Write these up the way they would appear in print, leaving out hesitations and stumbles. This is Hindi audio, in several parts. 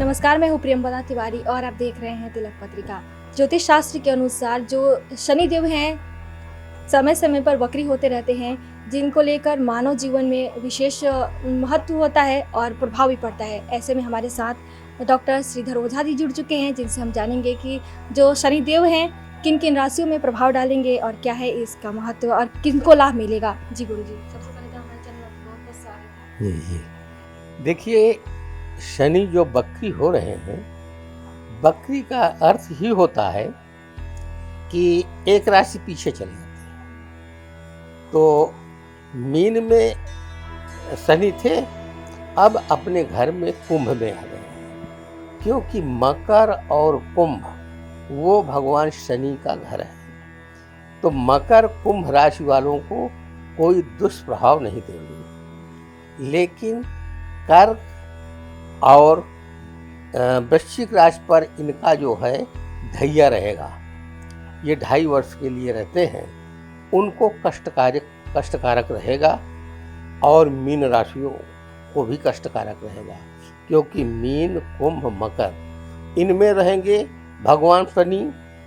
नमस्कार, मैं हूँ प्रियंवदा तिवारी और आप देख रहे हैं तिलक पत्रिका। ज्योतिष शास्त्र के अनुसार जो शनिदेव हैं समय समय पर वक्री होते रहते हैं, जिनको लेकर मानव जीवन में विशेष महत्व होता है और प्रभाव भी पड़ता है। ऐसे में हमारे साथ डॉक्टर श्रीधर ओझा जी जुड़ चुके हैं, जिनसे हम जानेंगे कि जो शनिदेव हैं किन किन राशियों में प्रभाव डालेंगे और क्या है इसका महत्व और किनको लाभ मिलेगा। जी गुरु जी, सबसे पहले तो हमारे चैनल में बहुत बहुत स्वागत है। जी देखिए, शनि जो वक्री हो रहे हैं, वक्री का अर्थ ही होता है कि एक राशि पीछे चले जाते हैं। तो मीन में शनि थे, अब अपने घर में कुंभ में आ गए हैं, क्योंकि मकर और कुंभ वो भगवान शनि का घर है। तो मकर कुंभ राशि वालों को कोई दुष्प्रभाव नहीं देंगे, लेकिन कर्क और वृश्चिक राशि पर इनका जो है धैर्य रहेगा। ये 2.5 वर्ष के लिए रहते हैं, उनको कष्टकारक रहेगा और मीन राशियों को भी कष्टकारक रहेगा, क्योंकि मीन कुंभ मकर इनमें रहेंगे भगवान शनि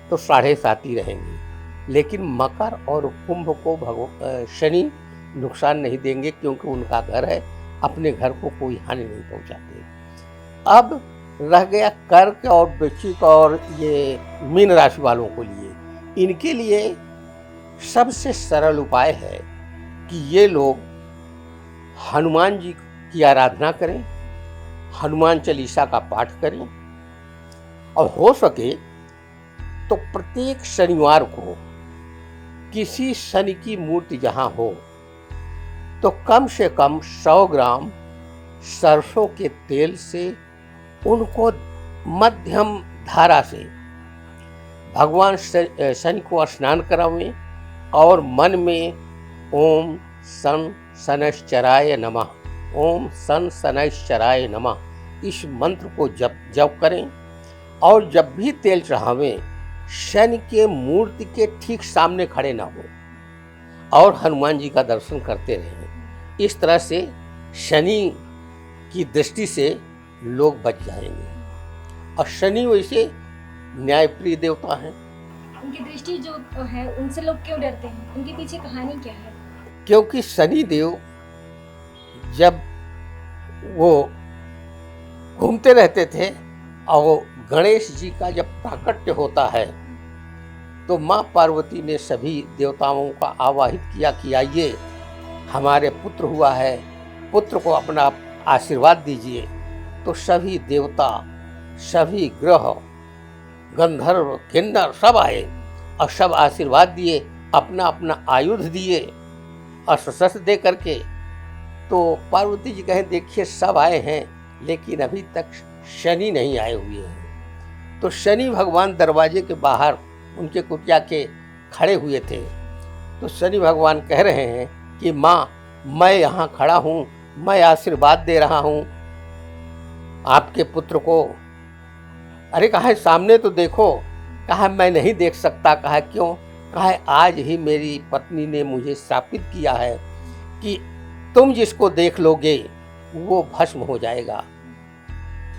तो 7.5 ही रहेंगे, लेकिन मकर और कुंभ को शनि नुकसान नहीं देंगे, क्योंकि उनका घर है, अपने घर को कोई हानि नहीं पहुंचाते। अब रह गया कर्क और वृश्चिक और ये मीन राशि वालों को लिए, इनके लिए सबसे सरल उपाय है कि ये लोग हनुमान जी की आराधना करें, हनुमान चालीसा का पाठ करें, और हो सके तो प्रत्येक शनिवार को किसी शनि की मूर्ति जहां हो तो कम से कम 100 ग्राम सरसों के तेल से उनको मध्यम धारा से भगवान शनि को स्नान करावें और मन में ओम सन शनैश्चराय नमः, ओम सन शनैश्चराय नमः इस मंत्र को जप करें। और जब भी तेल चढ़ावें, शनि के मूर्ति के ठीक सामने खड़े ना हो और हनुमान जी का दर्शन करते रहें। इस तरह से शनि की दृष्टि से लोग बच जाएंगे। और शनि वैसे न्यायप्रिय देवता हैं। उनकी दृष्टि जो है उनसे लोग क्यों डरते हैं, उनके पीछे कहानी क्या है? क्योंकि शनि देव जब वो घूमते रहते थे और गणेश जी का जब प्राकट्य होता है तो माँ पार्वती ने सभी देवताओं का आवाहित किया कि आइए, हमारे पुत्र हुआ है, पुत्र को अपना आशीर्वाद दीजिए। तो सभी देवता, सभी ग्रह, गंधर्व, किन्नर सब आए और सब आशीर्वाद दिए, अपना अपना आयुध दिए, अस्त्र शस्त्र दे करके। तो पार्वती जी कहें देखिए सब आए हैं, लेकिन अभी तक शनि नहीं आए हुए हैं। तो शनि भगवान दरवाजे के बाहर उनके कुटिया के खड़े हुए थे। तो शनि भगवान कह रहे हैं कि माँ, मैं यहाँ खड़ा हूँ, मैं आशीर्वाद दे रहा हूँ आपके पुत्र को। अरे कहा है सामने तो देखो। कहा मैं नहीं देख सकता। कहा क्यों? कहा आज ही मेरी पत्नी ने मुझे शापित किया है कि तुम जिसको देख लोगे वो भस्म हो जाएगा।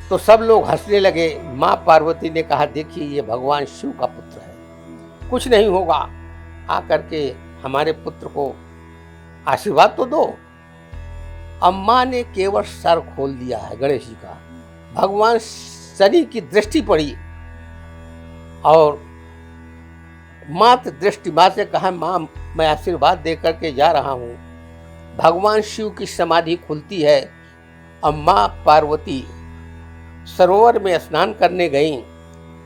तो सब लोग हंसने लगे। माँ पार्वती ने कहा देखिए ये भगवान शिव का पुत्र है, कुछ नहीं होगा, आकर के हमारे पुत्र को आशीर्वाद तो दो। अम्मा ने केवल सर खोल दिया है गणेश जी का, भगवान शनि की दृष्टि पड़ी और मात्र दृष्टि मात्र से कहा माँ मैं आशीर्वाद दे करके जा रहा हूँ। भगवान शिव की समाधि खुलती है। अम्मा पार्वती सरोवर में स्नान करने गई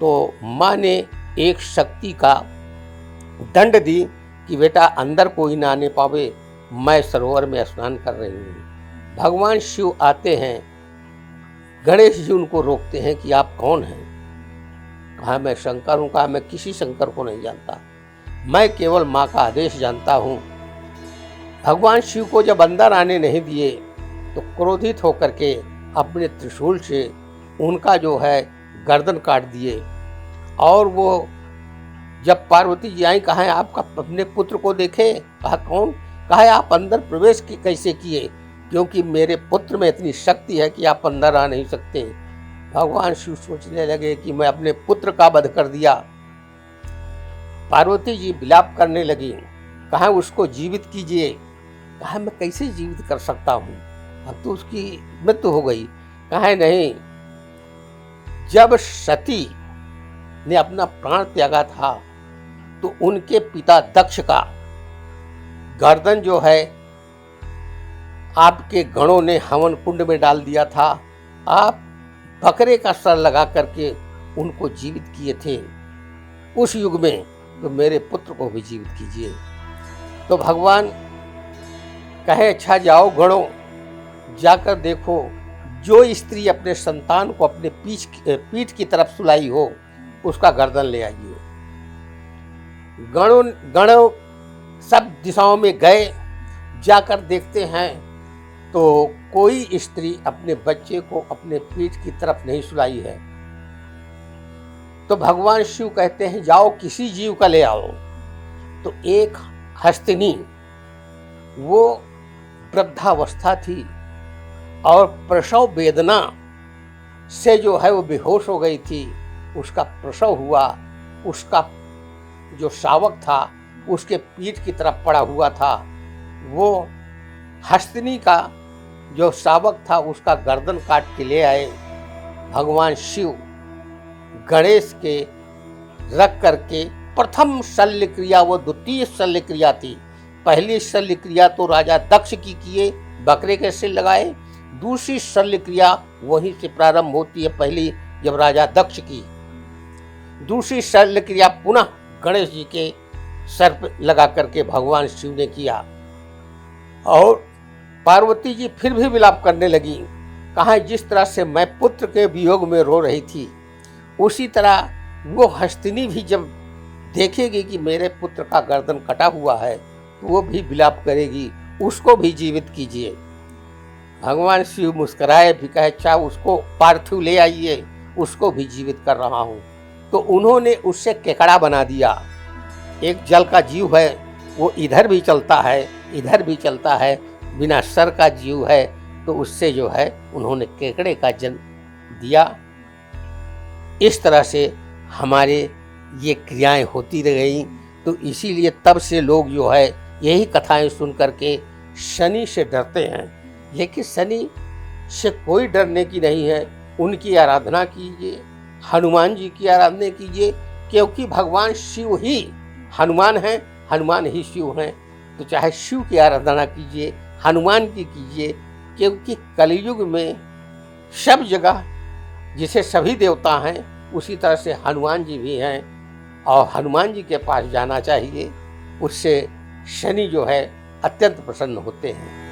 तो माँ ने एक शक्ति का दंड दी कि बेटा अंदर कोई ना आने पावे, मैं सरोवर में स्नान कर रही हूँ। भगवान शिव आते हैं, गणेश जी उनको रोकते हैं कि आप कौन हैं? कहा मैं शंकर हूँ। कहा मैं किसी शंकर को नहीं जानता, मैं केवल माँ का आदेश जानता हूँ। भगवान शिव को जब अंदर आने नहीं दिए तो क्रोधित होकर के अपने त्रिशूल से उनका जो है गर्दन काट दिए। और वो जब पार्वती जी आई, कहा आप अपने पुत्र को देखे? कहा कौन? कहा आप अंदर प्रवेश कैसे किए? क्योंकि मेरे पुत्र में इतनी शक्ति है कि आप अंदर आ नहीं सकते। भगवान शिव सोचने लगे कि मैं अपने पुत्र का वध कर दिया। पार्वती जी विलाप करने लगी, कहा उसको जीवित कीजिए। कहा मैं कैसे जीवित कर सकता हूँ, अब तो उसकी मृत्यु हो गई। कहा नहीं, जब सती ने अपना प्राण त्यागा था तो उनके पिता दक्ष का गर्दन जो है आपके गणों ने हवन कुंड में डाल दिया था। आप बकरे का सर लगा करके उनको जीवित किए थे उस युग में, तो मेरे पुत्र को भी जीवित कीजिए। तो भगवान कहे अच्छा जाओ गणों, जाकर देखो जो स्त्री अपने संतान को अपने पीठ की तरफ सुलाई हो उसका गर्दन ले आइए। गणों सब दिशाओं में गए, जाकर देखते हैं तो कोई स्त्री अपने बच्चे को अपने पीठ की तरफ नहीं सुलाई है। तो भगवान शिव कहते हैं जाओ किसी जीव का ले आओ। तो एक हस्तिनी, वो वृद्धावस्था थी और प्रसव वेदना से जो है वो बेहोश हो गई थी। उसका प्रसव हुआ, उसका जो शावक था उसके पीठ की तरफ पड़ा हुआ था। वो हस्तिनी का जो शावक था उसका गर्दन काट के ले आए। भगवान शिव गणेश के रख करके प्रथम शल्य क्रिया, वो द्वितीय शल्य क्रिया थी। पहली शल्य क्रिया तो राजा दक्ष की किए, बकरे के सिर लगाए। दूसरी शल्य क्रिया वहीं से प्रारंभ होती है, पहली जब राजा दक्ष की। दूसरी शल्य क्रिया पुनः गणेश जी के सर पर लगा करके भगवान शिव ने किया। और पार्वती जी फिर भी विलाप करने लगी, कहा जिस तरह से मैं पुत्र के वियोग में रो रही थी उसी तरह वो हस्तिनी भी जब देखेगी कि मेरे पुत्र का गर्दन कटा हुआ है तो वो भी विलाप करेगी, उसको भी जीवित कीजिए। भगवान शिव मुस्कुराए, भी कहे अच्छा उसको पार्थिव ले आइए, उसको भी जीवित कर रहा हूँ। तो उन्होंने उससे केकड़ा बना दिया। एक जल का जीव है, वो इधर भी चलता है इधर भी चलता है, बिना सर का जीव है, तो उससे जो है उन्होंने केकड़े का जन्म दिया। इस तरह से हमारे ये क्रियाएं होती रह गई। तो इसीलिए तब से लोग जो है यही कथाएं सुन करके शनि से डरते हैं। लेकिन शनि से कोई डरने की नहीं है, उनकी आराधना कीजिए, हनुमान जी की आराधना कीजिए, क्योंकि भगवान शिव ही हनुमान हैं, हनुमान ही शिव हैं। तो चाहे शिव की आराधना कीजिए, हनुमान की कीजिए, क्योंकि कलयुग में सब जगह जिसे सभी देवता हैं उसी तरह से हनुमान जी भी हैं और हनुमान जी के पास जाना चाहिए। उससे शनि जो है अत्यंत प्रसन्न होते हैं।